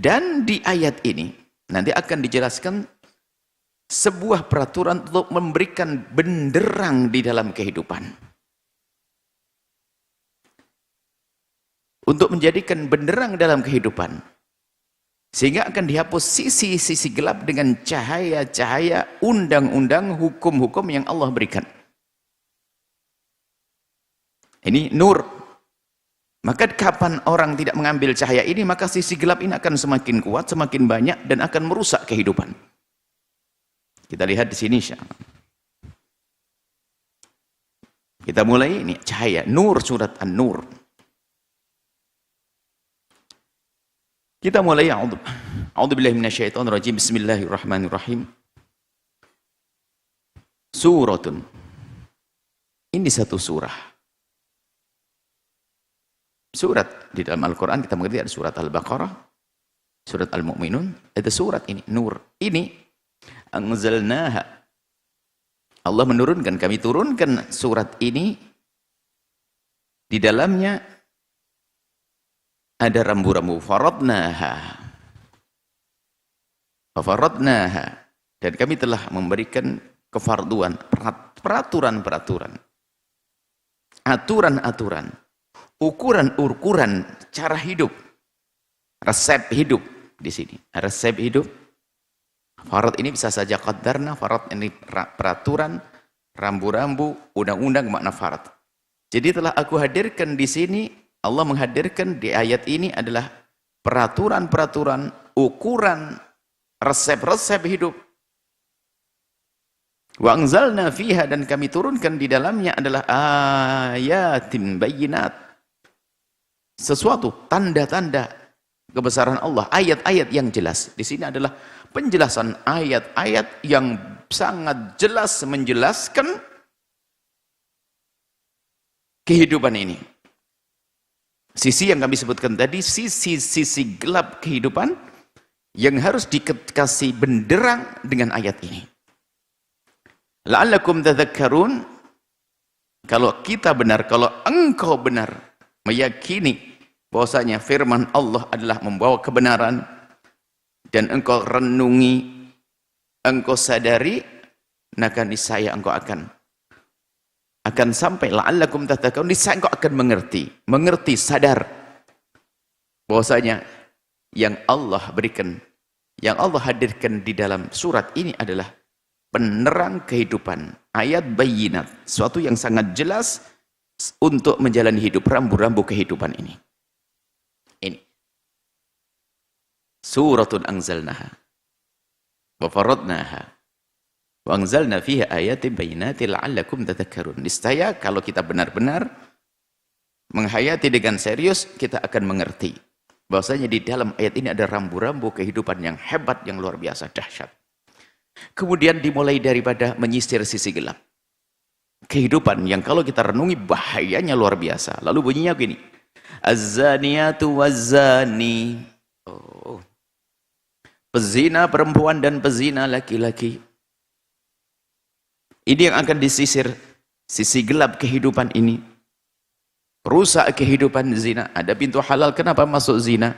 Dan di ayat ini nanti akan dijelaskan sebuah peraturan untuk memberikan benderang di dalam kehidupan. Untuk menjadikan benderang dalam kehidupan. Sehingga akan dihapus sisi-sisi gelap dengan cahaya-cahaya undang-undang hukum-hukum yang Allah berikan. Ini nur. Maka kapan orang tidak mengambil cahaya ini, maka sisi gelap ini akan semakin kuat, semakin banyak, dan akan merusak kehidupan. Kita lihat di sini, kita mulai ini cahaya, nur, surat An-Nur. Kita mulai, a'udzubillahi minasyaitonirrajim, bismillahirrahmanirrahim. Suratun. Ini satu surah. Surat di dalam Al-Quran kita mengerti ada surat Al-Baqarah, surat Al-Mu'minun, ada surat ini, Nur. Ini anzalnaha. Allah menurunkan, kami turunkan surat ini. Di dalamnya ada rambu-rambu, faradnaha. Faradnaha. Dan kami telah memberikan kefarduan, peraturan-peraturan, aturan-aturan, ukuran-ukuran cara hidup, resep hidup di sini. Resep hidup. Farad ini bisa saja qadarna, farad ini peraturan, rambu-rambu, undang-undang makna farad. Jadi telah aku hadirkan di sini, Allah menghadirkan di ayat ini adalah peraturan-peraturan, ukuran, resep-resep hidup. Wa anzalna fiha, dan kami turunkan di dalamnya adalah ayatin bayyinat. Sesuatu tanda-tanda kebesaran Allah, ayat-ayat yang jelas. Di sini adalah penjelasan ayat-ayat yang sangat jelas menjelaskan kehidupan ini. Sisi yang kami sebutkan tadi, sisi gelap kehidupan yang harus dikasih benderang dengan ayat ini. La'allakum tadhakkarun, kalau kita benar, kalau engkau benar meyakini bahwasanya firman Allah adalah membawa kebenaran, dan engkau renungi, engkau sadari, maka niscaya engkau akan sampai, la'allakum tadhakkarun, niscaya engkau akan mengerti, sadar bahwasanya yang Allah berikan, yang Allah hadirkan di dalam surat ini adalah penerang kehidupan, ayat bayyinat, sesuatu yang sangat jelas untuk menjalani hidup, rambu-rambu kehidupan ini. Ini suratun anzalnaha wa faradnaha wa anzalna fiha ayatin bayyinatin la'allakum tadhakkarun. Niscaya kalau kita benar-benar menghayati dengan serius, kita akan mengerti bahwasanya di dalam ayat ini ada rambu-rambu kehidupan yang hebat, yang luar biasa, dahsyat. Kemudian dimulai daripada menyisir sisi gelap kehidupan yang kalau kita renungi bahayanya luar biasa. Lalu bunyinya begini, az-zaniyatu waz-zani. Pezina perempuan dan pezina laki-laki. Ini yang akan disisir sisi gelap kehidupan ini. Rusak kehidupan zina. Ada pintu halal, kenapa masuk zina?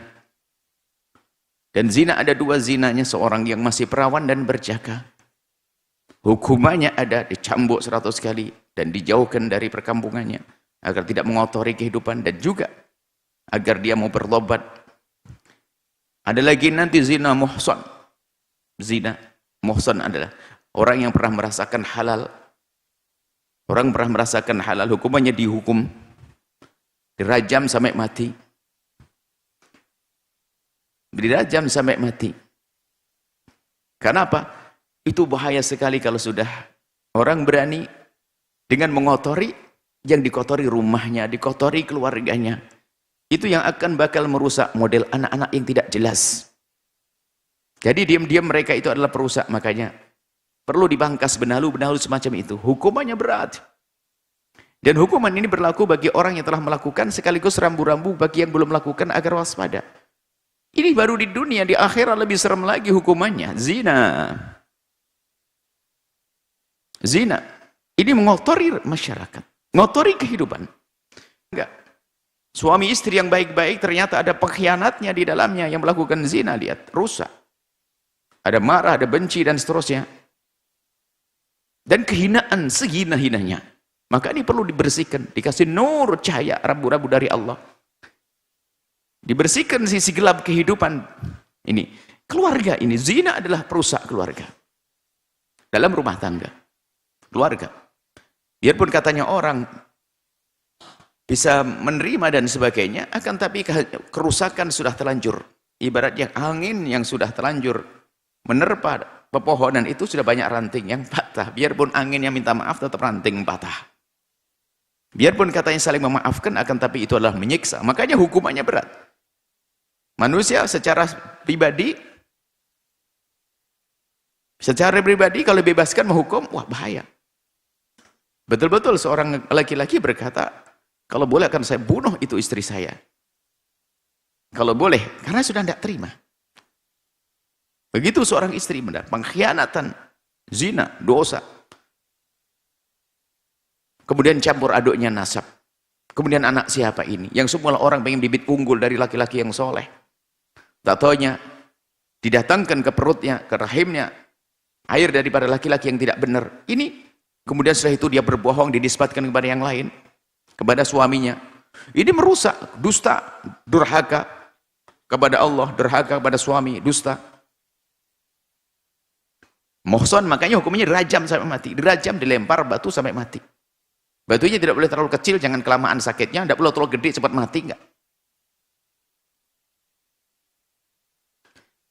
Dan zina ada dua zinanya, seorang yang masih perawan dan berjaga. Hukumannya ada, dicambuk 100 kali dan dijauhkan dari perkampungannya agar tidak mengotori kehidupan, dan juga agar dia mau bertobat. Ada lagi nanti zina muhsan. Zina muhsan adalah orang yang pernah merasakan halal. Orang pernah merasakan halal, hukumannya dihukum, dirajam sampai mati. Dirajam sampai mati. Kenapa? Itu bahaya sekali kalau sudah orang berani dengan mengotori, yang dikotori rumahnya, dikotori keluarganya. Itu yang akan bakal merusak model anak-anak yang tidak jelas. Jadi diam-diam mereka itu adalah perusak. Makanya perlu dibangkas benalu-benalu semacam itu. Hukumannya berat. Dan hukuman ini berlaku bagi orang yang telah melakukan, sekaligus rambu-rambu bagi yang belum melakukan agar waspada. Ini baru di dunia, di akhirat lebih serem lagi hukumannya. Zina. Zina. Ini mengotori masyarakat. Mengotori kehidupan. Enggak. Suami istri yang baik-baik ternyata ada pengkhianatnya di dalamnya yang melakukan zina, lihat, rusak. Ada marah, ada benci dan seterusnya. Dan kehinaan sehina-hinanya. Maka ini perlu dibersihkan, dikasih nur cahaya rabu-rabu dari Allah. Dibersihkan sisi gelap kehidupan ini. Keluarga ini, zina adalah perusak keluarga. Dalam rumah tangga. Keluarga. Biarpun katanya orang bisa menerima dan sebagainya, akan tapi kerusakan sudah terlanjur. Ibaratnya angin yang sudah terlanjur menerpa pepohonan itu sudah banyak ranting yang patah. Biarpun angin yang minta maaf tetap ranting patah. Biarpun katanya saling memaafkan, akan tapi itu adalah menyiksa. Makanya hukumannya berat. Manusia secara pribadi kalau bebaskan menghukum, wah bahaya. Betul-betul seorang laki-laki berkata, kalau boleh akan saya bunuh itu istri saya. Kalau boleh, karena sudah tidak terima. Begitu seorang istri mendapat pengkhianatan, zina, dosa. Kemudian campur aduknya nasab. Kemudian anak siapa ini? Yang semula orang pengen bibit unggul dari laki-laki yang soleh. Tak taunya didatangkan ke perutnya, ke rahimnya, air daripada laki-laki yang tidak benar. Ini, kemudian setelah itu dia berbohong, dinisbatkan kepada yang lain. Kepada suaminya. Ini merusak, dusta, durhaka kepada Allah, durhaka kepada suami, dusta. Muhsan, makanya hukumnya dirajam sampai mati. Dirajam, dilempar batu sampai mati. Batunya tidak boleh terlalu kecil, jangan kelamaan sakitnya, tidak boleh terlalu gede, cepat mati, enggak.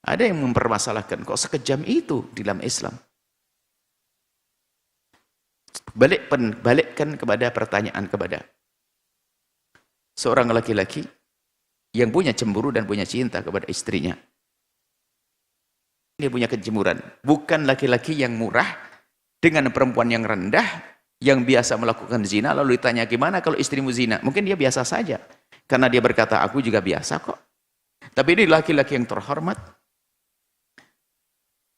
Ada yang mempermasalahkan, kok sekejam itu di dalam Islam? Balikkan kepada pertanyaan kepada seorang laki-laki yang punya cemburu dan punya cinta kepada istrinya. Dia punya kecemburuan. Bukan laki-laki yang murah dengan perempuan yang rendah, yang biasa melakukan zina, lalu ditanya, gimana kalau istrimu zina? Mungkin dia biasa saja. Karena dia berkata, aku juga biasa kok. Tapi ini laki-laki yang terhormat.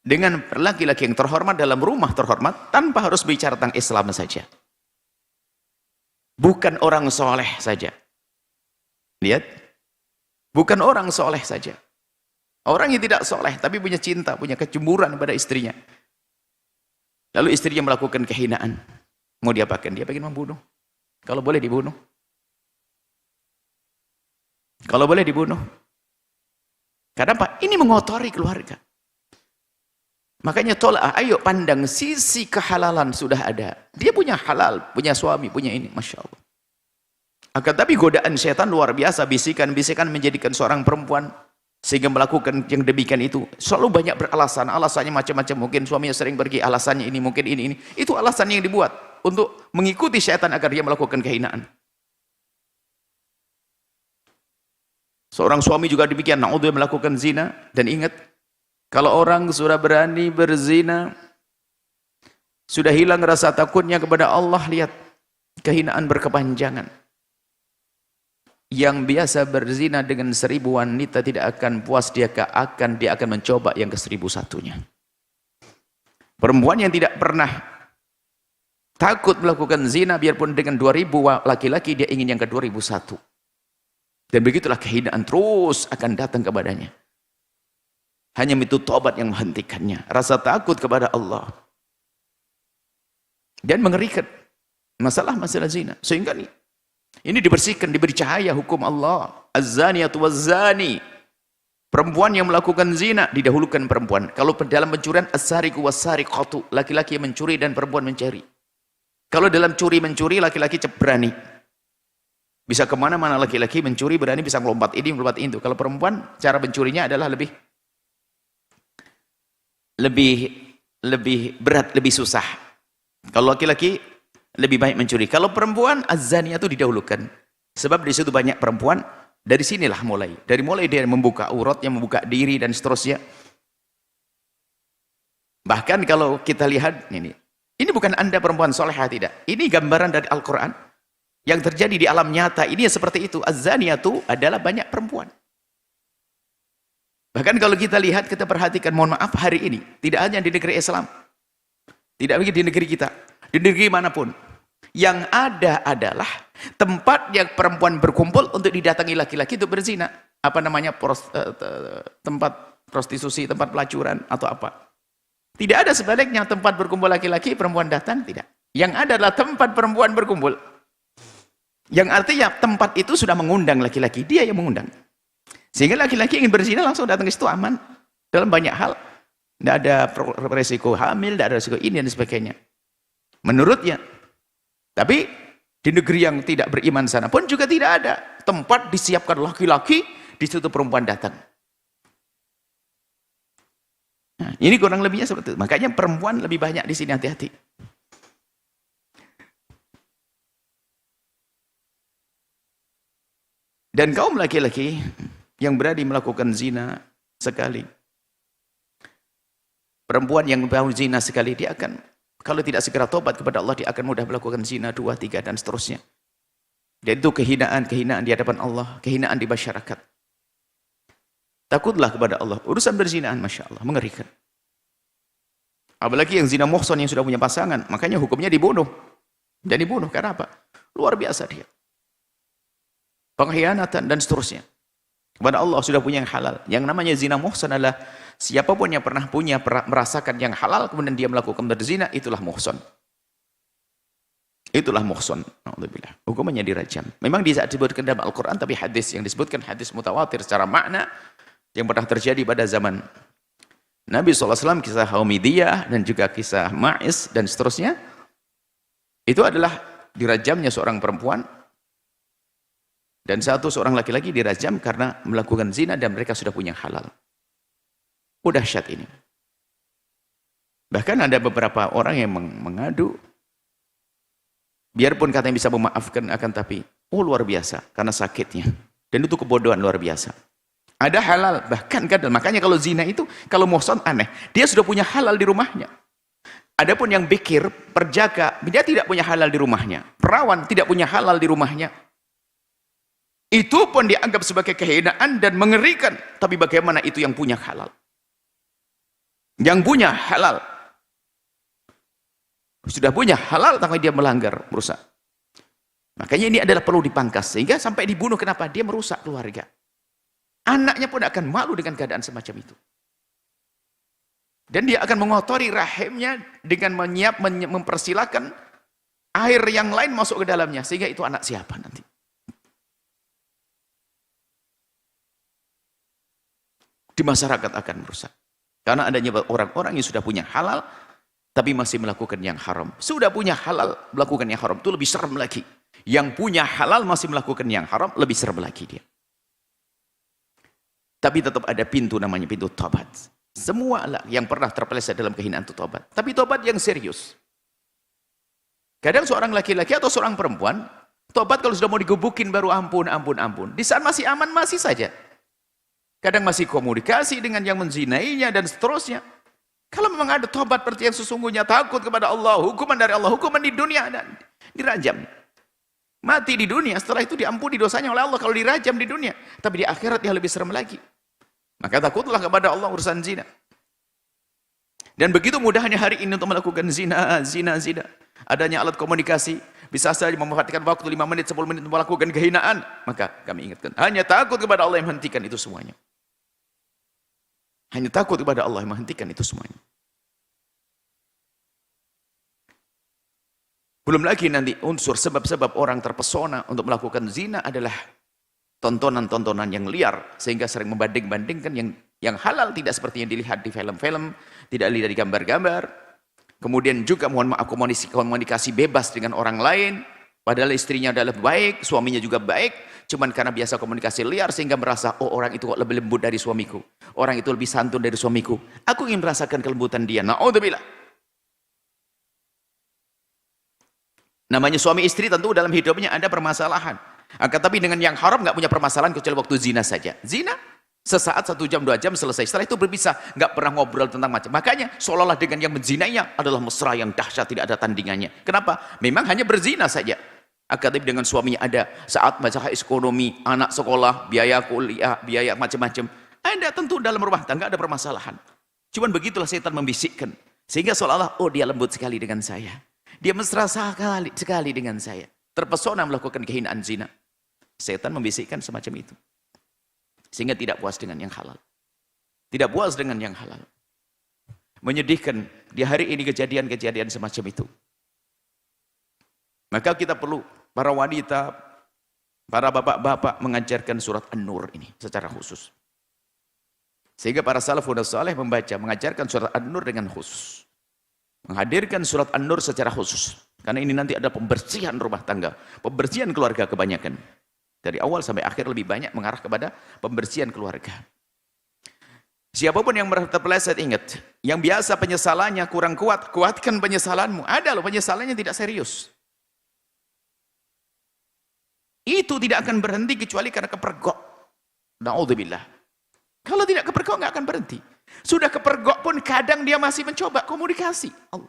Dengan laki-laki yang terhormat dalam rumah terhormat, tanpa harus bicara tentang Islam saja. Bukan orang soleh saja. Lihat, bukan orang soleh saja. Orang yang tidak soleh, tapi punya cinta, punya kecemburuan pada istrinya. Lalu istrinya melakukan kehinaan. Mau diapakan? Dia pengen membunuh. Kalau boleh dibunuh. Kalau boleh dibunuh. Karena apa? Ini mengotori keluarga. Makanya tolak, ayo pandang sisi kehalalan sudah ada. Dia punya halal, punya suami, punya ini. Masya Allah. Akan tapi godaan setan luar biasa, bisikan-bisikan menjadikan seorang perempuan sehingga melakukan yang demikian itu selalu banyak beralasan, alasannya macam-macam. Mungkin suaminya sering pergi, alasannya ini, mungkin ini. Itu alasannya yang dibuat untuk mengikuti setan agar dia melakukan kehinaan. Seorang suami juga demikian, naudzubillah, melakukan zina. Dan ingat, kalau orang sudah berani berzina, sudah hilang rasa takutnya kepada Allah, lihat kehinaan berkepanjangan. Yang biasa berzina dengan 1000 wanita tidak akan puas, dia akan mencoba yang ke 1001-nya. Perempuan yang tidak pernah takut melakukan zina, biarpun dengan 2000 laki-laki, dia ingin yang ke 2001. Dan begitulah kehinaan terus akan datang kepadanya. Hanya itu tobat yang menghentikannya. Rasa takut kepada Allah. Dan mengerikan masalah-masalah zina. Sehingga ini dibersihkan, diberi cahaya hukum Allah. Az-zaniyatu waz-zani. Perempuan yang melakukan zina, didahulukan perempuan. Kalau dalam pencurian, as-sariqu was-sariqatu. Laki-laki yang mencuri dan perempuan mencari. Kalau dalam curi-mencuri, laki-laki berani. Bisa kemana-mana laki-laki mencuri, berani, bisa melompat ini, melompat itu. Kalau perempuan, cara mencurinya adalah lebih berat, lebih susah. Kalau laki-laki lebih baik mencuri. Kalau perempuan, az-zaniyah itu didahulukan. Sebab di situ banyak perempuan, dari sinilah mulai. Dari mulai dia membuka auratnya, membuka diri dan seterusnya. Bahkan kalau kita lihat ini bukan Anda perempuan solehah, tidak. Ini gambaran dari Al-Qur'an yang terjadi di alam nyata. Ini seperti itu. Az-zaniyah itu adalah banyak perempuan. Bahkan kalau kita lihat, kita perhatikan, mohon maaf, hari ini tidak hanya di negeri Islam, tidak hanya di negeri kita, di negeri manapun, Yang ada adalah tempat yang perempuan berkumpul untuk didatangi laki-laki untuk berzina. Apa namanya? Tempat prostitusi, tempat pelacuran, atau apa. Tidak ada sebaliknya tempat berkumpul laki-laki, perempuan datang, tidak. Yang ada adalah tempat perempuan berkumpul. Yang artinya tempat itu sudah mengundang laki-laki, dia yang mengundang. Sehingga laki-laki ingin berzina langsung datang ke situ aman. Dalam banyak hal. Tidak ada resiko hamil, tidak ada resiko ini dan sebagainya. Menurutnya. Tapi di negeri yang tidak beriman sana pun juga tidak ada tempat disiapkan laki-laki, di situ perempuan datang. Nah, ini kurang lebihnya seperti itu. Makanya perempuan lebih banyak di sini, hati-hati. Dan kaum laki-laki yang berani melakukan zina sekali. Perempuan yang mau zina sekali, dia akan, kalau tidak segera tobat kepada Allah, dia akan mudah melakukan zina 2, 3 dan seterusnya. Dan itu kehinaan di hadapan Allah, kehinaan di masyarakat. Takutlah kepada Allah. Urusan berzinaan, Masya Allah, mengerikan. Apalagi yang zina muhsan yang sudah punya pasangan, makanya hukumnya dibunuh. Dan dibunuh, karena apa? Luar biasa dia. Pengkhianatan dan seterusnya. Kepada Allah sudah punya yang halal. Yang namanya zina muhsan adalah siapapun yang pernah merasakan yang halal, kemudian dia melakukan berzina, itulah muhsan. Itulah muhsan. Alhamdulillah. Hukumannya dirajam. Memang disebutkan dalam Al-Quran, tapi hadis yang disebutkan hadis mutawatir secara makna yang pernah terjadi pada zaman Nabi SAW, kisah Haumidiyah dan juga kisah Ma'iz dan seterusnya. Itu adalah dirajamnya seorang perempuan dan seorang laki-laki dirajam karena melakukan zina dan mereka sudah punya halal. Udah dahsyat ini. Bahkan ada beberapa orang yang mengadu, biarpun katanya bisa memaafkan, akan tapi, luar biasa karena sakitnya. Dan itu kebodohan luar biasa. Ada halal, bahkan kadang. Makanya kalau zina itu, kalau muhsan aneh, dia sudah punya halal di rumahnya. Adapun yang bikir, perjaka, dia tidak punya halal di rumahnya. Perawan tidak punya halal di rumahnya. Itu pun dianggap sebagai kehinaan dan mengerikan. Tapi bagaimana itu yang punya halal? Yang punya halal. Sudah punya halal, tapi dia melanggar, merusak. Makanya ini adalah perlu dipangkas. Sehingga sampai dibunuh, kenapa? Dia merusak keluarga. Anaknya pun akan malu dengan keadaan semacam itu. Dan dia akan mengotori rahimnya dengan mempersilahkan air yang lain masuk ke dalamnya. Sehingga itu anak siapa nanti? Di masyarakat akan merusak. Karena adanya orang-orang yang sudah punya halal, tapi masih melakukan yang haram. Sudah punya halal, melakukan yang haram. Itu lebih serem lagi. Yang punya halal masih melakukan yang haram, lebih serem lagi dia. Tapi tetap ada pintu, namanya pintu tobat. Semua yang pernah terpeleset dalam kehinaan itu tobat. Tapi tobat yang serius. Kadang seorang laki-laki atau seorang perempuan, tobat kalau sudah mau digebukin baru ampun. Di saat masih aman, masih saja. Kadang masih komunikasi dengan yang menzinainya dan seterusnya. Kalau memang ada tobat seperti yang sesungguhnya, takut kepada Allah, hukuman dari Allah, hukuman di dunia dan dirajam. Mati di dunia, setelah itu diampuni dosanya oleh Allah kalau dirajam di dunia. Tapi di akhirat dia lebih serem lagi. Maka takutlah kepada Allah urusan zina. Dan begitu mudahnya hari ini untuk melakukan zina. Adanya alat komunikasi, bisa saja memanfaatkan waktu 5 menit, 10 menit untuk melakukan kehinaan. Maka kami ingatkan, hanya takut kepada Allah yang menghentikan itu semuanya. Hanya takut kepada Allah yang menghentikan itu semuanya. Belum lagi nanti unsur sebab-sebab orang terpesona untuk melakukan zina adalah tontonan-tontonan yang liar, sehingga sering membanding-bandingkan yang halal tidak seperti yang dilihat di film-film, tidak dilihat di gambar-gambar. Kemudian juga mohon maaf komunikasi bebas dengan orang lain, padahal istrinya adalah baik, suaminya juga baik, cuman karena biasa komunikasi liar sehingga merasa, orang itu kok lebih lembut dari suamiku, orang itu lebih santun dari suamiku, aku ingin merasakan kelembutan dia. Na'udzubillah. Namanya suami istri tentu dalam hidupnya ada permasalahan. Tapi dengan yang haram nggak punya permasalahan kecuali waktu zina saja. Zina sesaat, 1 jam, 2 jam selesai. Setelah itu berpisah, nggak pernah ngobrol tentang macam. Makanya seolah-olah dengan yang menzinainya adalah mesra yang dahsyat, tidak ada tandingannya. Kenapa? Memang hanya berzina saja. Tapi dengan suaminya ada saat masalah ekonomi, anak sekolah, biaya kuliah, biaya macam-macam. Ada tentu dalam rumah tangga ada permasalahan. Cuman begitulah setan membisikkan. Sehingga seolah-olah, dia lembut sekali dengan saya. Dia mesra sekali dengan saya. Terpesona melakukan kehinaan zina. Setan membisikkan semacam itu. Sehingga tidak puas dengan yang halal. Tidak puas dengan yang halal. Menyedihkan di hari ini kejadian-kejadian semacam itu. Maka kita perlu, para wanita, para bapak-bapak mengajarkan surat An-Nur ini secara khusus. Sehingga para salafun saleh membaca, mengajarkan surat An-Nur dengan khusus. Menghadirkan surat An-Nur secara khusus. Karena ini nanti ada pembersihan rumah tangga, pembersihan keluarga kebanyakan. Dari awal sampai akhir lebih banyak mengarah kepada pembersihan keluarga. Siapapun yang terpeleset ingat, yang biasa penyesalannya kurang kuat, kuatkan penyesalanmu. Ada loh penyesalannya tidak serius. Itu tidak akan berhenti kecuali karena kepergok. Na'udzubillah. Kalau tidak kepergok nggak akan berhenti. Sudah kepergok pun kadang dia masih mencoba komunikasi. Allah.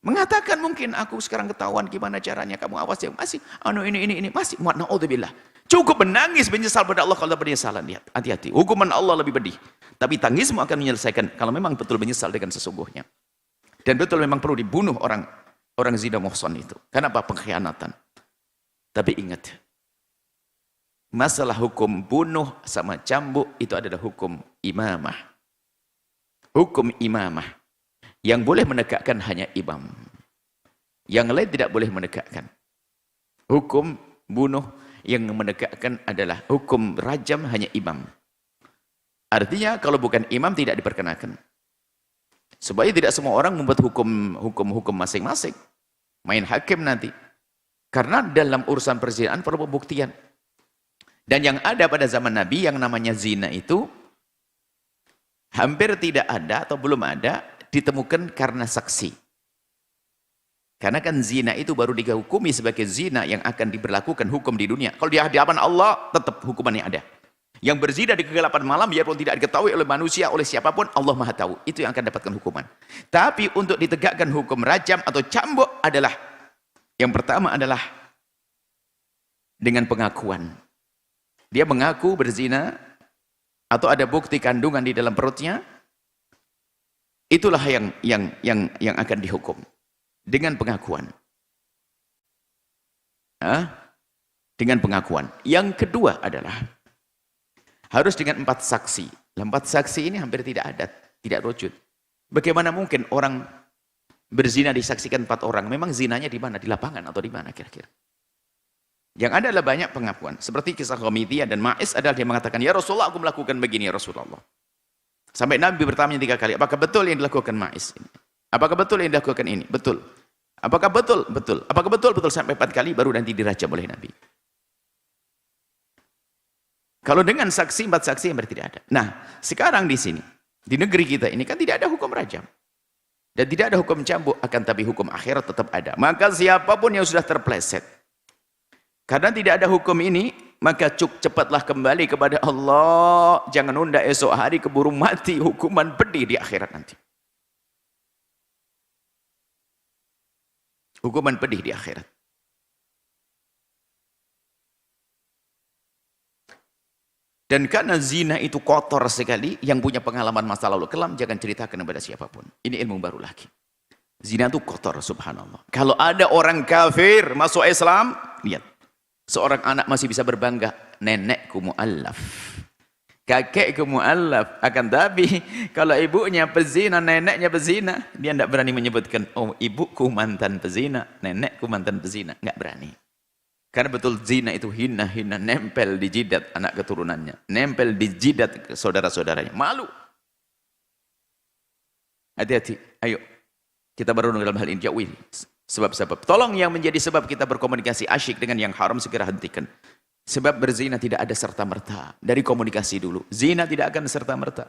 Mengatakan mungkin aku sekarang ketahuan gimana caranya, kamu awas ya, masih ini masih na'udzubillah. Cukup menangis menyesal pada Allah kalau penyesalan. Lihat, hati-hati. Hukuman Allah lebih pedih. Tapi tangismu akan menyelesaikan kalau memang betul menyesal dengan sesungguhnya. Dan betul memang perlu dibunuh orang zina muhsan itu. Kenapa? Pengkhianatan. Tapi ingat, masalah hukum bunuh sama cambuk itu adalah hukum imamah. Hukum imamah. Yang boleh menegakkan hanya imam. Yang lain tidak boleh menegakkan. Hukum bunuh yang menegakkan adalah hukum rajam hanya imam. Artinya kalau bukan imam tidak diperkenakan. Supaya tidak semua orang membuat hukum masing-masing. Main hakim nanti. Karena dalam urusan perzinahan perlu pembuktian. Dan yang ada pada zaman Nabi yang namanya zina itu hampir tidak ada atau belum ada ditemukan karena saksi. Karena kan zina itu baru dihukumi sebagai zina yang akan diberlakukan hukum di dunia. Kalau di hadapan Allah tetap hukumannya ada. Yang berzina di kegelapan malam biarpun tidak diketahui oleh manusia, oleh siapapun, Allah Maha tahu. Itu yang akan dapatkan hukuman. Tapi untuk ditegakkan hukum rajam atau cambuk adalah yang pertama adalah dengan pengakuan. Dia mengaku berzina atau ada bukti kandungan di dalam perutnya. Itulah yang akan dihukum dengan pengakuan. Dengan pengakuan. Yang kedua adalah harus dengan 4 saksi. 4 saksi ini hampir tidak ada, tidak wujud. Bagaimana mungkin orang berzina disaksikan 4 orang? Memang zinanya di mana? Di lapangan atau di mana kira-kira? Yang ada adalah banyak pengakuan. Seperti kisah Ghamidiyah dan Ma'is adalah dia mengatakan, ya Rasulullah aku melakukan begini ya Rasulullah. Sampai Nabi bertanya 3 kali, apakah betul yang dilakukan Ma'is ini? Apakah betul yang dilakukan ini? Betul. Apakah betul? Betul. Apakah betul? Betul. Sampai 4 kali baru nanti dirajam oleh Nabi. Kalau dengan saksi, 4 saksi yang berarti tidak ada. Nah, sekarang di sini, di negeri kita ini kan tidak ada hukum rajam. Dan tidak ada hukum cambuk, akan tapi hukum akhirat tetap ada. Maka siapapun yang sudah terpleset, karena tidak ada hukum ini, maka cepatlah kembali kepada Allah. Jangan nunda esok hari keburu mati, hukuman pedih di akhirat nanti. Hukuman pedih di akhirat. Dan karena zina itu kotor sekali, yang punya pengalaman masa lalu kelam, jangan ceritakan kepada siapapun. Ini ilmu baru lagi. Zina itu kotor, subhanallah. Kalau ada orang kafir masuk Islam, lihat. Seorang anak masih bisa berbangga, nenekku mu'allaf, kakekku mu'allaf. Akan tapi kalau ibunya pezina, neneknya pezina, dia tidak berani menyebutkan, oh ibuku mantan pezina, nenekku mantan pezina. Nggak berani. Karena betul zina itu hina-hina, nempel di jidat anak keturunannya, nempel di jidat saudara-saudaranya. Malu. Hati-hati, ayo kita berunding dalam hal ini. Jauhi sebab-sebab. Tolong yang menjadi sebab kita berkomunikasi asyik dengan yang haram segera hentikan. Sebab berzina tidak ada serta-merta. Dari komunikasi dulu. Zina tidak akan serta-merta.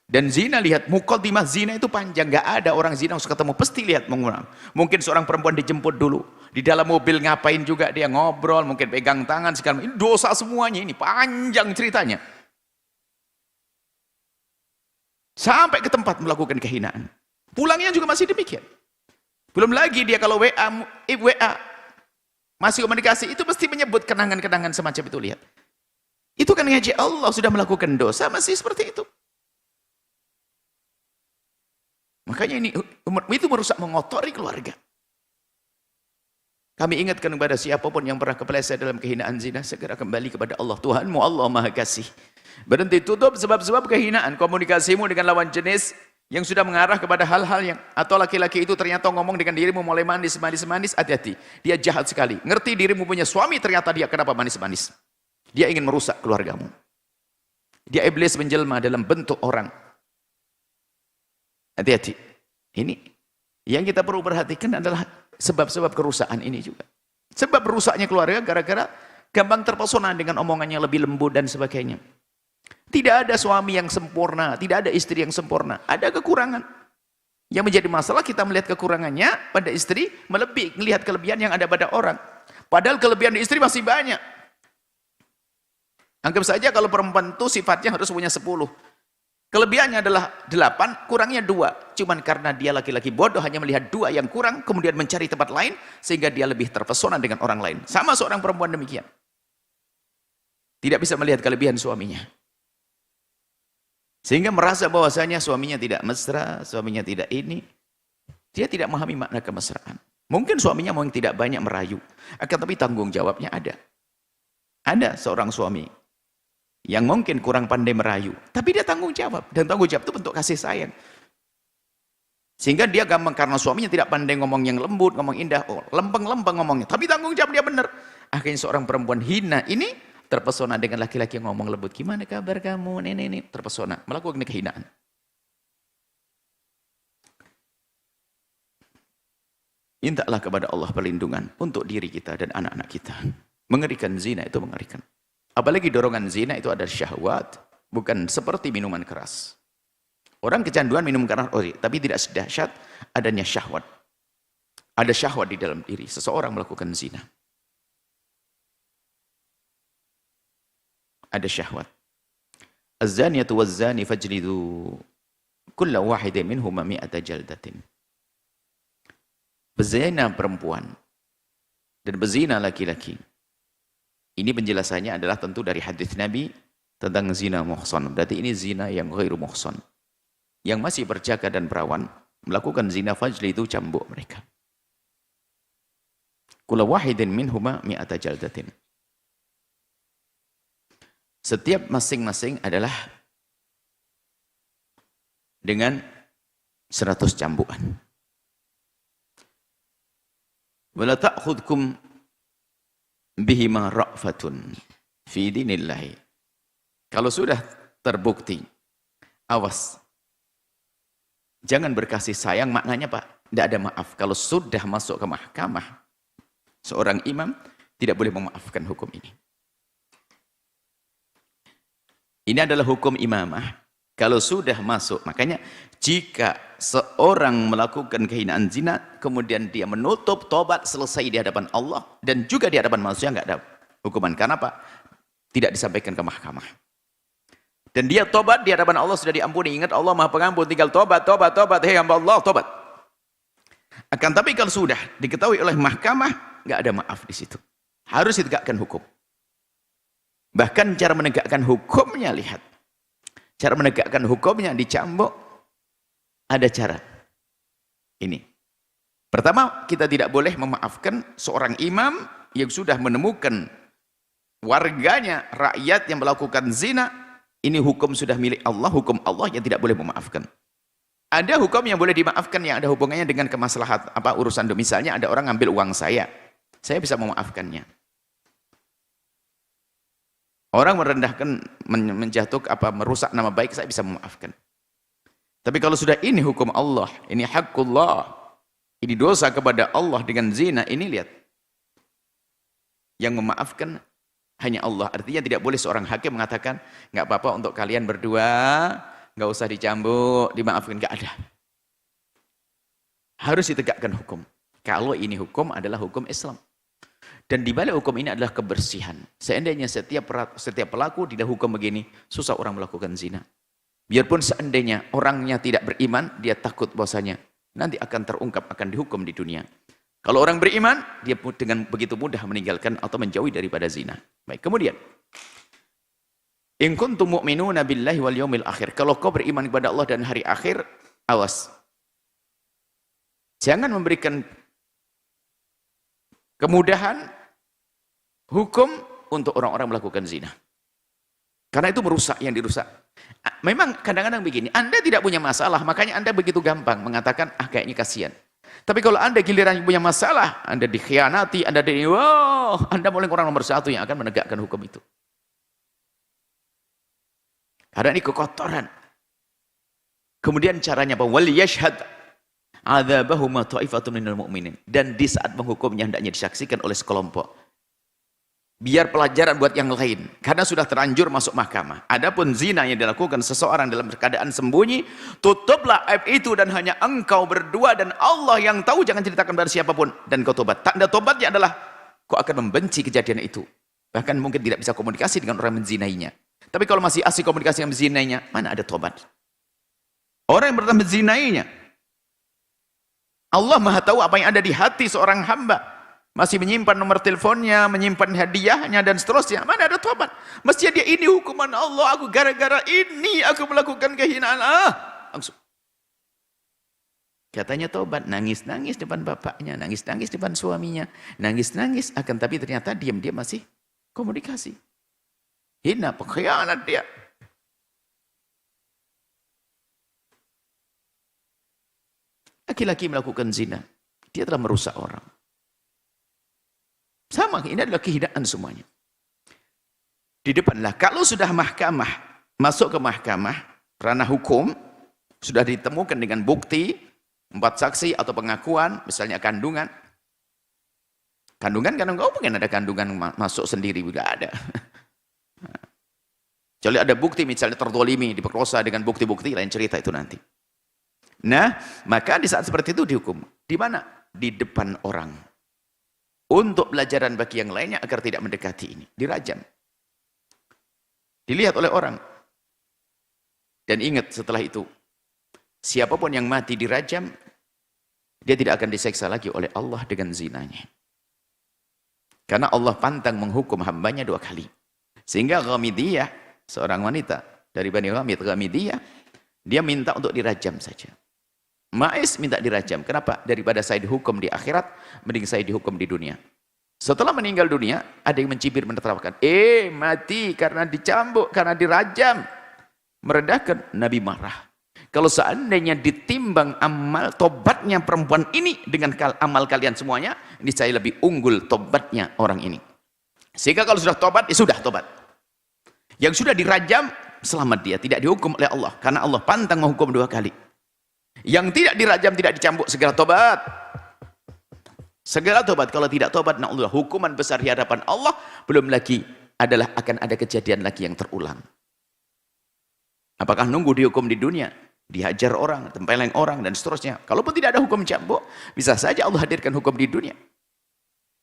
Dan zina, lihat, muqaddimah zina itu panjang. Gak ada orang zina yang ketemu, pasti lihat mengulang. Mungkin seorang perempuan dijemput dulu. Di dalam mobil ngapain juga dia ngobrol, mungkin pegang tangan, segala macam. Ini dosa semuanya, ini panjang ceritanya. Sampai ke tempat melakukan kehinaan. Pulangnya juga masih demikian. Belum lagi dia kalau WA masih komunikasi, itu mesti menyebut kenangan-kenangan semacam itu, lihat. Itu kan ngaji Allah sudah melakukan dosa, masih seperti itu. Makanya ini itu merusak, mengotori keluarga. Kami ingatkan kepada siapapun yang pernah kepleset dalam kehinaan zina, segera kembali kepada Allah. Tuhanmu Allah Maha Kasih. Berhenti, tutup sebab-sebab kehinaan. Komunikasimu dengan lawan jenis yang sudah mengarah kepada hal-hal yang, atau laki-laki itu ternyata ngomong dengan dirimu mulai manis-manis, hati-hati. Dia jahat sekali. Ngerti dirimu punya suami, ternyata dia kenapa manis-manis. Dia ingin merusak keluargamu. Dia iblis menjelma dalam bentuk orang. Hati-hati. Ini yang kita perlu perhatikan adalah sebab-sebab kerusakan ini juga. Sebab rusaknya keluarga gara-gara gampang terpesona dengan omongannya lebih lembut dan sebagainya. Tidak ada suami yang sempurna, tidak ada istri yang sempurna. Ada kekurangan. Yang menjadi masalah kita melihat kekurangannya pada istri, melebihi melihat kelebihan yang ada pada orang. Padahal kelebihan di istri masih banyak. Anggap saja kalau perempuan itu sifatnya harus punya 10. Kelebihannya adalah 8, kurangnya 2. Cuman karena dia laki-laki bodoh hanya melihat 2 yang kurang, kemudian mencari tempat lain, sehingga dia lebih terpesona dengan orang lain. Sama seorang perempuan demikian. Tidak bisa melihat kelebihan suaminya. Sehingga merasa bahwasanya suaminya tidak mesra, suaminya tidak ini. Dia tidak memahami makna kemesraan. Mungkin suaminya mungkin tidak banyak merayu. Akan tapi tanggung jawabnya ada. Ada seorang suami yang mungkin kurang pandai merayu, tapi dia tanggung jawab, dan tanggung jawab itu bentuk kasih sayang. Sehingga dia gampang, karena suaminya tidak pandai ngomong yang lembut, ngomong indah, oh lempeng-lempeng ngomongnya, tapi tanggung jawab dia benar. Akhirnya seorang perempuan hina ini terpesona dengan laki-laki yang ngomong lembut. Gimana kabar kamu? Nenek, terpesona, melakukan kehinaan. Mintalah kepada Allah perlindungan untuk diri kita dan anak-anak kita. Mengerikan, zina itu mengerikan. Apalagi dorongan zina itu ada syahwat, bukan seperti minuman keras. Orang kecanduan minum keras, tapi tidak sedahsyat adanya syahwat. Ada syahwat di dalam diri seseorang melakukan zina. Ada syahwat. Az-zaniyatu waz-zani fajlidu kulla wahidin minhuma mi'ata jaldatin. Bezina perempuan dan bezina laki-laki. Ini penjelasannya adalah tentu dari hadis Nabi tentang zina muhsan. Berarti ini zina yang ghairu muhsan. Yang masih berjaga dan perawan melakukan zina, fajli itu cambuk mereka. Kula wahidin minhuma mi'ata jaldatin. Setiap masing-masing adalah dengan 100 cambukan. Wala ta'khudkum bihima ra'fatun fi dinillahi. Kalau sudah terbukti, awas. Jangan berkasih sayang, maknanya Pak, tidak ada maaf. Kalau sudah masuk ke mahkamah, seorang imam tidak boleh memaafkan hukum ini. Ini adalah hukum imamah. Kalau sudah masuk, makanya jika seorang melakukan kehinaan zina, kemudian dia menutup, tobat, selesai di hadapan Allah, dan juga di hadapan manusia, nggak ada hukuman. Karena apa? Tidak disampaikan ke mahkamah. Dan dia tobat di hadapan Allah sudah diampuni. Ingat Allah Maha Pengampun, tinggal tobat. Hei hamba Allah, tobat. Akan tapi kalau sudah diketahui oleh mahkamah, nggak ada maaf di situ. Harus ditegakkan hukum. Bahkan cara menegakkan hukumnya, lihat. Cara menegakkan hukumnya dicambuk, ada cara. Ini. Pertama, kita tidak boleh memaafkan seorang imam yang sudah menemukan warganya, rakyat yang melakukan zina. Ini hukum sudah milik Allah, hukum Allah yang tidak boleh memaafkan. Ada hukum yang boleh dimaafkan yang ada hubungannya dengan kemaslahat urusan. Misalnya ada orang ngambil uang saya bisa memaafkannya. Orang merendahkan, menjatuhkan, merusak nama baik, saya bisa memaafkan. Tapi kalau sudah ini hukum Allah, ini haqqullah, ini dosa kepada Allah dengan zina, ini lihat. Yang memaafkan hanya Allah. Artinya tidak boleh seorang hakim mengatakan, nggak apa-apa untuk kalian berdua, nggak usah dicambuk, dimaafkan, nggak ada. Harus ditegakkan hukum. Kalau ini hukum adalah hukum Islam. Dan di balik hukum ini adalah kebersihan. Seandainya setiap pelaku tidak hukum begini, susah orang melakukan zina. Biarpun seandainya orangnya tidak beriman, dia takut bahwasanya nanti akan terungkap, akan dihukum di dunia. Kalau orang beriman, dia dengan begitu mudah meninggalkan atau menjauhi daripada zina. Baik, kemudian. In kuntum mu'minuna billahi wal yaumil akhir. Kalau kau beriman kepada Allah dan hari akhir, awas. Jangan memberikan kemudahan hukum untuk orang-orang melakukan zina. Karena itu merusak yang dirusak. Memang kadang-kadang begini, Anda tidak punya masalah, makanya Anda begitu gampang mengatakan, kayaknya kasihan. Tapi kalau Anda giliran punya masalah, Anda dikhianati, Anda mulai orang nomor satu yang akan menegakkan hukum itu. Karena ini kekotoran. Kemudian caranya apa? Wal yashhad adzabahuma ta'ifatun minal mu'minin. Dan di saat menghukumnya hendaknya disaksikan oleh sekelompok. Biar pelajaran buat yang lain. Karena sudah terlanjur masuk mahkamah. Adapun zina yang dilakukan seseorang dalam keadaan sembunyi, tutuplah aib itu dan hanya engkau berdua dan Allah yang tahu, jangan ceritakan pada siapapun. Dan kau tobat. Tanda tobatnya adalah kau akan membenci kejadian itu. Bahkan mungkin tidak bisa komunikasi dengan orang menzinainya. Tapi kalau masih asik komunikasi dengan menzinainya, mana ada tobat? Orang yang pernah menzinainya, Allah Maha tahu apa yang ada di hati seorang hamba. Masih menyimpan nomor teleponnya, menyimpan hadiahnya dan seterusnya. Mana ada tobat? Mestinya dia, ini hukuman Allah, aku gara-gara ini aku melakukan kehinaan. Langsung. Katanya tobat, nangis-nangis depan bapaknya, nangis-nangis depan suaminya, nangis-nangis, akan tapi ternyata diam-diam masih komunikasi. Hina, pengkhianat dia. Laki-laki melakukan zina, dia telah merusak orang. Sama, ini adalah kehinaan semuanya. Di depanlah, kalau sudah mahkamah, masuk ke mahkamah, ranah hukum, sudah ditemukan dengan bukti, 4 saksi atau pengakuan, misalnya kandungan. Kandungan, karena enggak mungkin ada kandungan masuk sendiri, tidak ada. Kecuali ada bukti, misalnya terdolimi, diperkosa dengan bukti-bukti, lain cerita itu nanti. Nah, maka di saat seperti itu dihukum. Di mana? Di depan orang. Untuk pelajaran bagi yang lainnya agar tidak mendekati ini. Dirajam. Dilihat oleh orang. Dan ingat setelah itu, siapapun yang mati dirajam, dia tidak akan diseksa lagi oleh Allah dengan zinanya. Karena Allah pantang menghukum hambanya 2 kali. Sehingga Ghamidiyah, seorang wanita dari Bani Ghamidiyah, dia minta untuk dirajam saja. Ma'is minta dirajam. Kenapa? Daripada saya dihukum di akhirat, mending saya dihukum di dunia. Setelah meninggal dunia, ada yang mencibir, menertawakan. Mati karena dicambuk, karena dirajam. Merendahkan. Nabi marah. Kalau seandainya ditimbang amal tobatnya perempuan ini dengan amal kalian semuanya, ini saya lebih unggul tobatnya orang ini. Sehingga kalau sudah tobat, ya sudah tobat. Yang sudah dirajam, selamat dia. Tidak dihukum oleh Allah. Karena Allah pantang menghukum 2 kali. Yang tidak dirajam, tidak dicambuk, segera tobat. Segera tobat. Kalau tidak tobat, na'udzubillah, hukuman besar di hadapan Allah, belum lagi adalah akan ada kejadian lagi yang terulang. Apakah nunggu dihukum di dunia? Dihajar orang, tempeleng orang, dan seterusnya. Kalaupun tidak ada hukum cambuk, bisa saja Allah hadirkan hukum di dunia.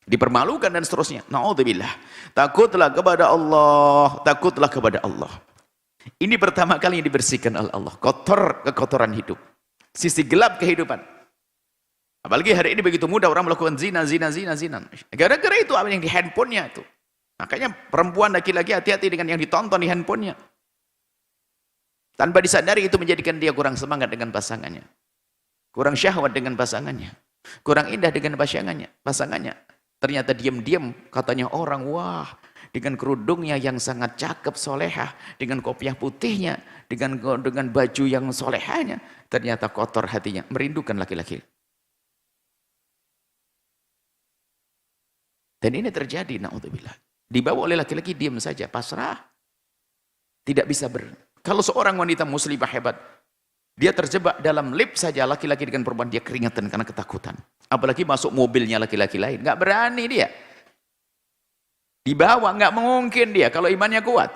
Dipermalukan dan seterusnya. Na'udzubillah. Takutlah kepada Allah. Takutlah kepada Allah. Ini pertama kali yang dibersihkan oleh Allah. Kekotoran hidup. Sisi gelap kehidupan. Apalagi hari ini begitu mudah orang melakukan zina. Gara-gara itu apa yang di handphonenya itu. Makanya perempuan laki-laki hati-hati dengan yang ditonton di handphonenya. Tanpa disadari itu menjadikan dia kurang semangat dengan pasangannya. Kurang syahwat dengan pasangannya. Kurang indah dengan pasangannya. Ternyata diam-diam katanya orang, wah, dengan kerudungnya yang sangat cakep, solehah, dengan kopiah putihnya, dengan baju yang solehahnya, ternyata kotor hatinya, merindukan laki-laki. Dan ini terjadi, na'udzubillah. Dibawa oleh laki-laki, diam saja, pasrah. Tidak bisa Kalau seorang wanita muslimah hebat, dia terjebak dalam lift saja, laki-laki dengan perempuan, dia keringatan karena ketakutan. Apalagi masuk mobilnya laki-laki lain, nggak berani dia. Dibawa, nggak mungkin dia kalau imannya kuat.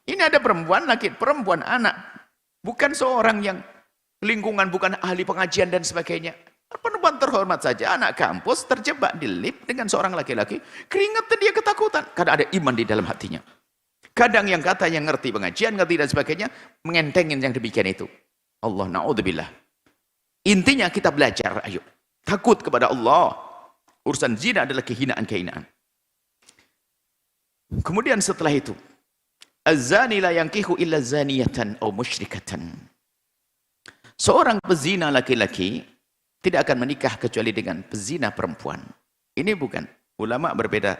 Ini ada perempuan, perempuan anak, bukan seorang yang lingkungan, bukan ahli pengajian dan sebagainya. Perempuan terhormat saja, anak kampus terjebak di lift dengan seorang laki-laki, keringatan dia ketakutan karena ada iman di dalam hatinya. Kadang yang katanya ngerti pengajian, ngerti dan sebagainya, mengentengin yang demikian itu. Allah, na'udzubillah. Intinya kita belajar, ayo. Takut kepada Allah. Urusan zina adalah kehinaan-kehinaan. Kemudian setelah itu, az-zani la yankihu illa zaniyatan aw musyrikatan. Seorang pezina laki-laki tidak akan menikah kecuali dengan pezina perempuan. Ini bukan. Ulama berbeda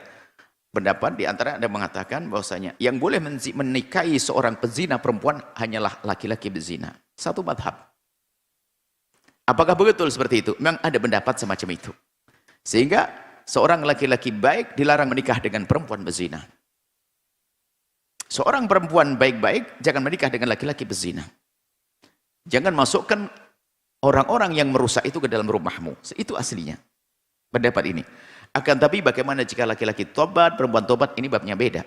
pendapat, di antara ada mengatakan bahwasanya yang boleh menikahi seorang pezina perempuan hanyalah laki-laki berzina. Satu madhab. Apakah betul seperti itu? Memang ada pendapat semacam itu. Sehingga seorang laki-laki baik dilarang menikah dengan perempuan berzina. Seorang perempuan baik-baik jangan menikah dengan laki-laki berzina. Jangan masukkan orang-orang yang merusak itu ke dalam rumahmu. Itu aslinya. Pendapat ini. Akan tapi bagaimana jika laki-laki tobat, perempuan tobat, ini babnya beda.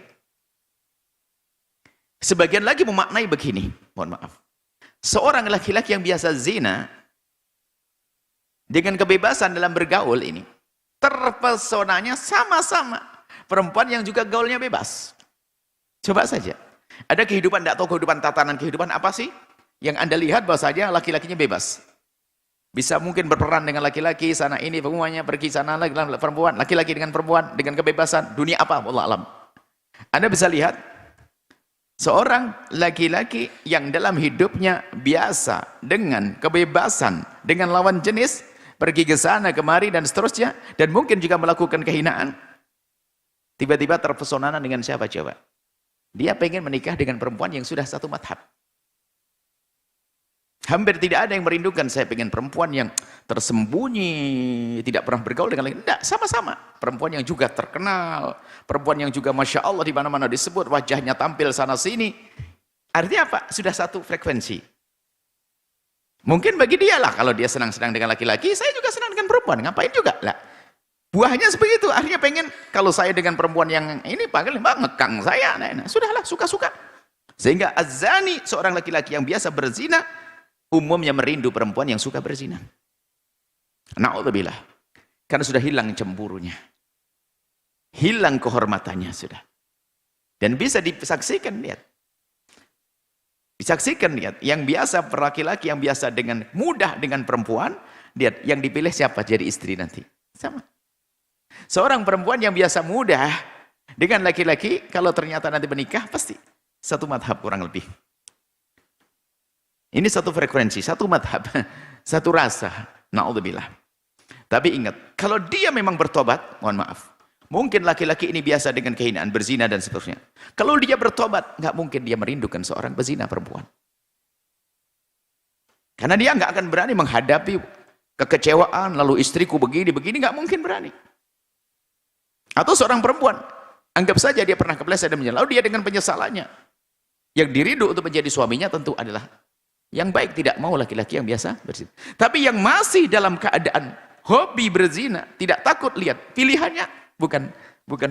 Sebagian lagi memaknai begini. Mohon maaf. Seorang laki-laki yang biasa zina, dengan kebebasan dalam bergaul ini, terpesonanya sama-sama perempuan yang juga gaulnya bebas. Coba saja. Ada kehidupan, tidak tahu kehidupan, tatanan kehidupan apa sih? Yang Anda lihat bahwa saja laki-lakinya bebas. Bisa mungkin berperan dengan laki-laki, sana ini, semuanya pergi sana lagi dengan perempuan, laki-laki dengan perempuan, dengan kebebasan. Dunia apa? Allah alam. Anda bisa lihat, seorang laki-laki yang dalam hidupnya biasa, dengan kebebasan, dengan lawan jenis, pergi ke sana, kemari, dan seterusnya, dan mungkin juga melakukan kehinaan, tiba-tiba terpesona dengan siapa coba? Dia pengen menikah dengan perempuan yang sudah satu madhab. Hampir tidak ada yang merindukan, saya pengen perempuan yang tersembunyi, tidak pernah bergaul dengan lain. Tidak, sama-sama. Perempuan yang juga terkenal, perempuan yang juga Masya Allah di mana-mana disebut, wajahnya tampil sana-sini. Artinya apa? Sudah satu frekuensi. Mungkin bagi dia lah, kalau dia senang-senang dengan laki-laki, saya juga senang dengan perempuan. Ngapain juga lah. Buahnya seperti itu. Akhirnya pengen, kalau saya dengan perempuan yang ini, panggil mbak ngekang saya. Nah, sudahlah, suka-suka. Sehingga azani, seorang laki-laki yang biasa berzina, umumnya merindu perempuan yang suka berzina. Na'udzubillah. Karena sudah hilang cemburunya. Hilang kehormatannya sudah. Dan bisa disaksikan, lihat. Disaksikan, lihat. Yang biasa, laki-laki yang biasa dengan mudah dengan perempuan, lihat, yang dipilih siapa jadi istri nanti. Sama. Seorang perempuan yang biasa mudah dengan laki-laki, kalau ternyata nanti menikah, pasti satu madhab kurang lebih. Ini satu frekuensi, satu madhab, satu rasa. Na'udzubillah. Tapi ingat, kalau dia memang bertobat, mohon maaf, mungkin laki-laki ini biasa dengan kehinaan, berzina dan seterusnya. Kalau dia bertobat, nggak mungkin dia merindukan seorang pezina perempuan. Karena dia nggak akan berani menghadapi kekecewaan, lalu istriku begini, nggak mungkin berani. Atau seorang perempuan, anggap saja dia pernah kepleset dan menyesal, lalu dia dengan penyesalannya, yang dirindu untuk menjadi suaminya tentu adalah yang baik, tidak mau laki-laki yang biasa berzina. Tapi yang masih dalam keadaan hobi berzina, tidak takut, lihat, pilihannya bukan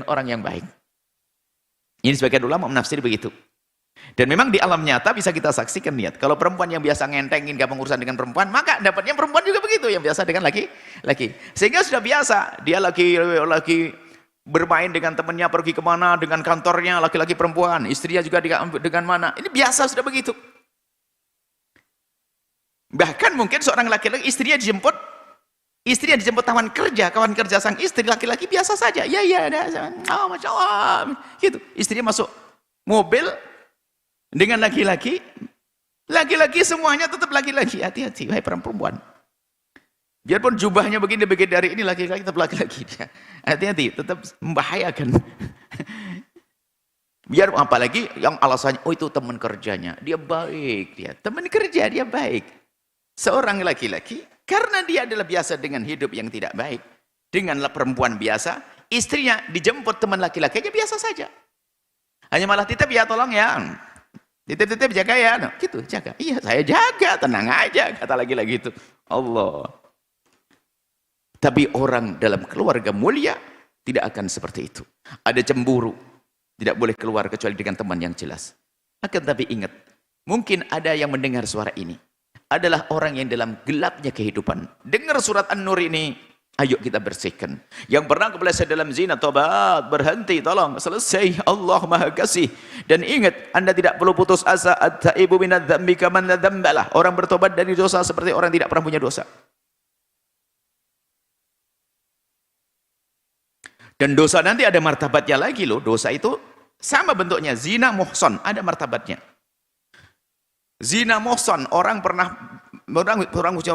orang yang baik. Ini sebagian ulama menafsir begitu. Dan memang di alam nyata bisa kita saksikan, lihat, kalau perempuan yang biasa ngentengin, gak pengurusan dengan perempuan, maka dapatnya perempuan juga begitu, yang biasa dengan laki-laki. Sehingga sudah biasa, dia laki bermain dengan temannya, pergi kemana, dengan kantornya, laki-laki perempuan, istrinya juga dengan mana. Ini biasa sudah begitu. Bahkan mungkin seorang laki-laki, istrinya dijemput taman kerja, kawan kerja sang istri, laki-laki biasa saja. Ya, oh, Masya Allah. Gitu. Istrinya masuk mobil dengan laki-laki, laki-laki semuanya tetap laki-laki. Hati-hati, wahai perempuan. Biarpun jubahnya begini dari ini, laki-laki tetap laki-laki dia. Hati-hati, tetap membahayakan. Biar apalagi yang alasannya, oh itu teman kerjanya, dia baik, dia teman kerja, dia baik. Seorang laki-laki, karena dia adalah biasa dengan hidup yang tidak baik, denganlah perempuan biasa, istrinya dijemput teman laki-laki aja biasa saja. Hanya malah titip ya, tolong ya, titip jaga ya, no, gitu jaga. Iya saya jaga, tenang aja, kata lagi-lagi itu. Allah. Tapi orang dalam keluarga mulia tidak akan seperti itu. Ada cemburu, tidak boleh keluar kecuali dengan teman yang jelas. Akan tapi ingat, mungkin ada yang mendengar suara ini adalah orang yang dalam gelapnya kehidupan. Dengar surat An-Nur ini, ayo kita bersihkan. Yang pernah kepleset dalam zina, tobat, berhenti, tolong, selesai. Allah Maha Kasih. Dan ingat, Anda tidak perlu putus asa. At-taibu minadz-dzambi kaman la dzambalah. Orang bertobat dari dosa seperti orang tidak pernah punya dosa. Dan dosa nanti ada martabatnya lagi loh. Dosa itu sama bentuknya. Zina muhson, ada martabatnya. Zina muhson, orang pernah orang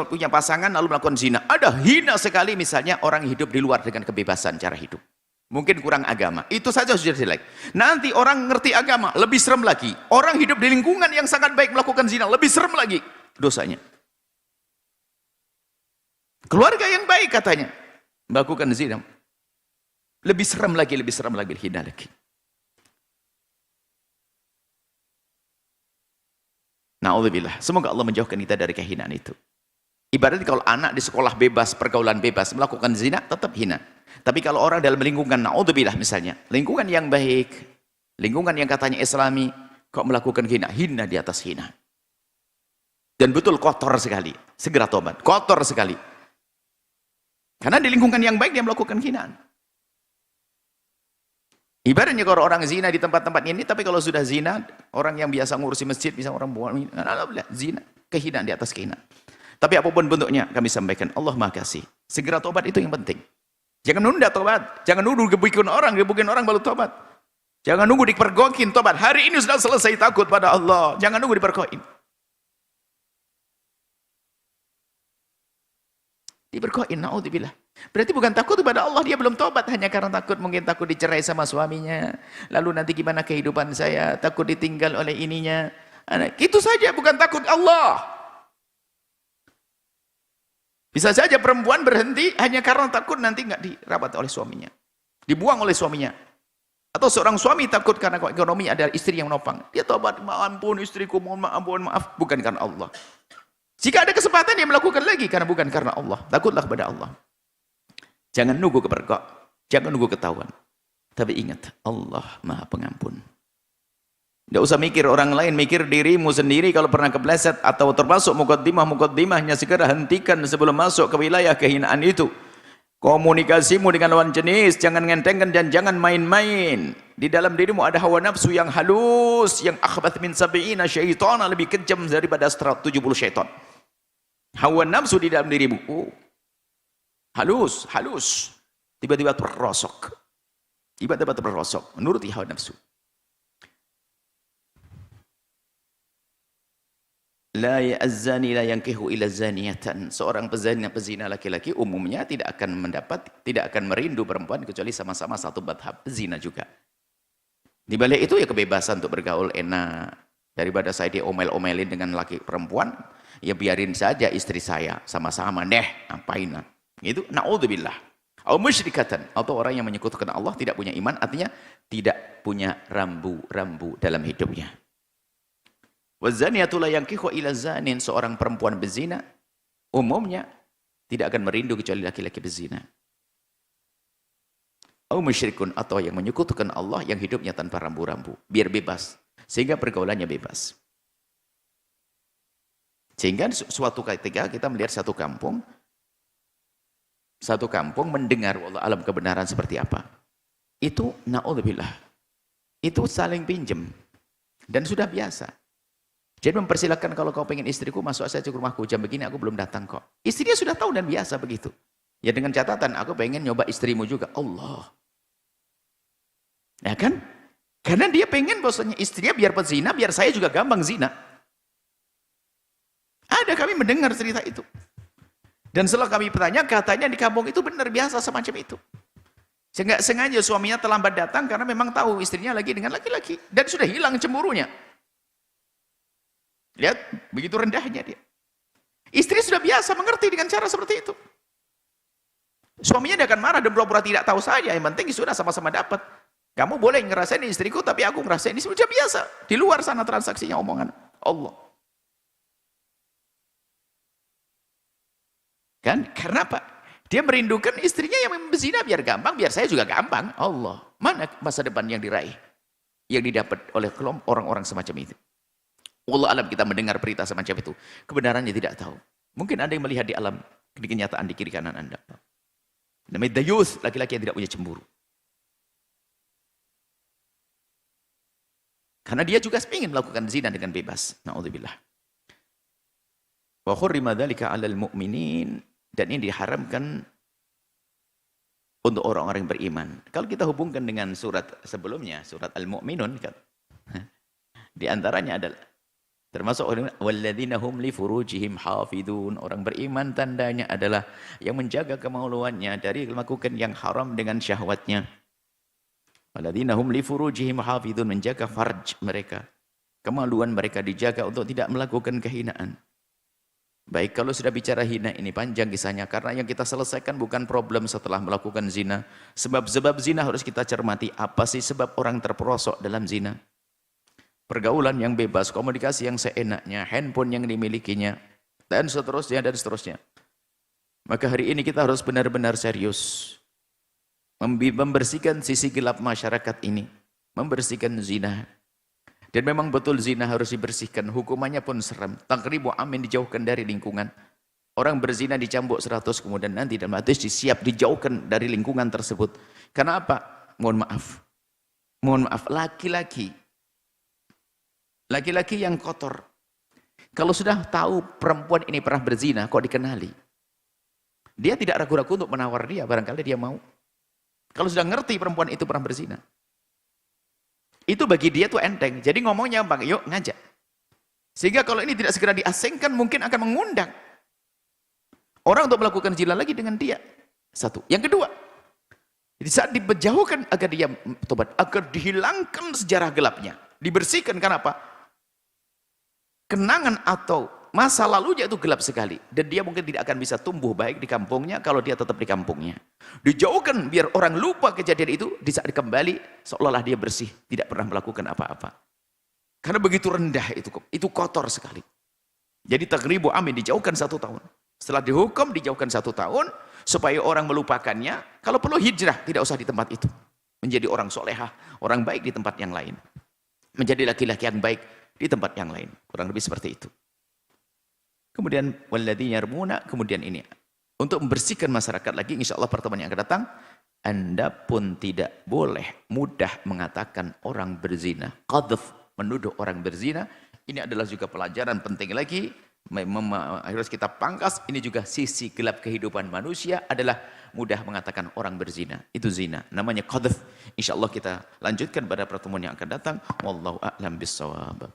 punya pasangan lalu melakukan zina. Ada hina sekali misalnya orang hidup di luar dengan kebebasan cara hidup. Mungkin kurang agama. Itu saja sudah jelek. Nanti orang ngerti agama, lebih serem lagi. Orang hidup di lingkungan yang sangat baik melakukan zina, lebih serem lagi dosanya. Keluarga yang baik katanya melakukan zina. Lebih serem lagi, hina lagi. Na'udzubillah. Semoga Allah menjauhkan kita dari kehinaan itu. Ibaratnya kalau anak di sekolah bebas, pergaulan bebas, melakukan zina, tetap hina. Tapi kalau orang dalam lingkungan, na'udzubillah misalnya, lingkungan yang baik, lingkungan yang katanya islami, kok melakukan hina? Hina di atas hina. Dan betul kotor sekali. Segera tobat. Kotor sekali. Karena di lingkungan yang baik dia melakukan hinaan. Ibaratnya kalau orang zina di tempat-tempat ini, tapi kalau sudah zina, orang yang biasa ngurusi masjid, bisa orang buat zina, kehinaan di atas kehinaan. Tapi apapun bentuknya, kami sampaikan, Allah Maha Kasih. Segera tobat itu yang penting. Jangan nunda tobat. Jangan nunggu gebukin orang baru tobat. Jangan nunggu dipergokin tobat. Hari ini sudah selesai takut pada Allah. Jangan nunggu dipergokin. Dipergokin, na'udzubillah. Berarti bukan takut kepada Allah, dia belum tobat hanya karena takut, mungkin takut dicerai sama suaminya. Lalu nanti gimana kehidupan saya, takut ditinggal oleh ininya. Itu saja, bukan takut Allah. Bisa saja perempuan berhenti hanya karena takut nanti nggak dirawat oleh suaminya, dibuang oleh suaminya. Atau seorang suami takut karena ekonomi ada istri yang menopang. Dia tobat, ampun istriku, mohon maaf, bukan karena Allah. Jika ada kesempatan dia melakukan lagi karena bukan karena Allah. Takutlah kepada Allah. Jangan nunggu kepergok, jangan nunggu ketahuan. Tapi ingat, Allah Maha Pengampun. Tidak usah mikir orang lain, mikir dirimu sendiri kalau pernah kepleset atau termasuk mukaddimahnya segera hentikan sebelum masuk ke wilayah kehinaan itu. Komunikasimu dengan lawan jenis jangan ngentengkan dan jangan main-main. Di dalam dirimu ada hawa nafsu yang halus, yang akhbath min sab'ina syaitana, lebih kejam daripada 170 syaitan. Hawa nafsu di dalam dirimu. Halus. Tiba-tiba terperosok. Menuruti hawa nafsu. La ya'azzani la yankihu ila zaniyatan. Seorang pezina laki-laki umumnya tidak akan merindu perempuan kecuali sama-sama satu madhab pezina juga. Di balik itu ya kebebasan untuk bergaul enak. Daripada saya diomel-omelin dengan laki perempuan, ya biarin saja istri saya sama-sama deh, ngapain. Itu na'udzubillah. Au musyrikatan, atau orang yang menyekutukan Allah tidak punya iman, artinya tidak punya rambu-rambu dalam hidupnya. Wazaniyatu la yankihu ila zanin, seorang perempuan berzina umumnya tidak akan merindu kecuali laki-laki berzina. Au musyrikun, atau yang menyekutukan Allah yang hidupnya tanpa rambu-rambu, biar bebas, sehingga pergaulannya bebas. Sehingga suatu ketika kita melihat satu kampung mendengar wallahu alam kebenaran seperti apa. Itu na'udzubillah. Itu saling pinjam dan sudah biasa. Jadi mempersilahkan kalau kau pengen istriku masuk saja ke rumahku jam begini aku belum datang kok. Istrinya sudah tahu dan biasa begitu. Ya dengan catatan aku pengen nyoba istrimu juga. Allah. Ya kan? Karena dia pengen bahwasanya istrinya biar pezina, biar saya juga gampang zina. Ada kami mendengar cerita itu. Dan setelah kami bertanya, katanya di kampung itu benar biasa semacam itu. Sehingga sengaja suaminya terlambat datang karena memang tahu istrinya lagi dengan laki-laki. Dan sudah hilang cemburunya. Lihat, begitu rendahnya dia. Istri sudah biasa mengerti dengan cara seperti itu. Suaminya dia akan marah dan pura-pura tidak tahu saja. Yang penting sudah sama-sama dapat. Kamu boleh ngerasain istriku, tapi aku ngerasain ini sudah biasa. Di luar sana transaksinya omongan Allah. Kan? Karena apa? Dia merindukan istrinya yang berzina biar gampang, biar saya juga gampang. Allah. Mana masa depan yang diraih? Yang didapat oleh kelompok orang-orang semacam itu. Allah alam, kita mendengar berita semacam itu. Kebenarannya tidak tahu. Mungkin ada yang melihat di alam, di kenyataan di kiri kanan Anda. Namanya dayuth, laki-laki yang tidak punya cemburu. Karena dia juga ingin melakukan zina dengan bebas. Na'udzubillah. Wa hurrima dzalika 'alal mu'minin, dan ini diharamkan untuk orang-orang yang beriman. Kalau kita hubungkan dengan surat sebelumnya, surat Al-Mu'minun kan. Di antaranya adalah Termasuk orang walladzina hum li furujihim hafidun. Orang beriman tandanya adalah yang menjaga kemaluannya dari melakukan yang haram dengan syahwatnya. Walladzina hum li furujihim hafidun, menjaga farj mereka. Kemaluan mereka dijaga untuk tidak melakukan kehinaan. Baik, kalau sudah bicara hina ini panjang kisahnya, karena yang kita selesaikan bukan problem setelah melakukan zina. Sebab-sebab zina harus kita cermati. Apa sih sebab orang terperosok dalam zina? Pergaulan yang bebas, komunikasi yang seenaknya, handphone yang dimilikinya, dan seterusnya, dan seterusnya. Maka hari ini kita harus benar-benar serius. Membersihkan sisi gelap masyarakat ini. Membersihkan zina. Dan memang betul zina harus dibersihkan. Hukumannya pun serem. Taqribu amin, dijauhkan dari lingkungan. Orang berzina dicambuk 100, kemudian nanti dalam hadis disiap, dijauhkan dari lingkungan tersebut. Karena apa? Mohon maaf. Mohon maaf, laki-laki yang kotor. Kalau sudah tahu perempuan ini pernah berzina, kok dikenali? Dia tidak ragu-ragu untuk menawar dia, barangkali dia mau. Kalau sudah ngerti perempuan itu pernah berzina. Itu bagi dia tuh enteng. Jadi ngomongnya bang, yuk ngajak. Sehingga kalau ini tidak segera diasingkan, mungkin akan mengundang orang untuk melakukan zina lagi dengan dia. Satu. Yang kedua, di saat dijauhkan agar dia tobat, agar dihilangkan sejarah gelapnya. Dibersihkan, kenapa? Kenangan atau masa lalunya itu gelap sekali. Dan dia mungkin tidak akan bisa tumbuh baik di kampungnya kalau dia tetap di kampungnya. Dijauhkan biar orang lupa kejadian itu, di saat kembali seolah-olah dia bersih, tidak pernah melakukan apa-apa. Karena begitu rendah itu kotor sekali. Jadi taqribu amin, dijauhkan 1 tahun. Setelah dihukum dijauhkan 1 tahun, supaya orang melupakannya. Kalau perlu hijrah, tidak usah di tempat itu. Menjadi orang solehah, orang baik di tempat yang lain. Menjadi laki-laki yang baik di tempat yang lain. Kurang lebih seperti itu. Kemudian walladzina yarmuna, kemudian ini untuk membersihkan masyarakat lagi, insya Allah pertemuan yang akan datang, Anda pun tidak boleh mudah mengatakan orang berzina. Qadhf, menuduh orang berzina. Ini adalah juga pelajaran penting lagi, harus kita pangkas. Ini juga sisi gelap kehidupan manusia adalah mudah mengatakan orang berzina. Itu zina, namanya qadhf. Insya Allah kita lanjutkan pada pertemuan yang akan datang. Wallahu a'lam bissawab.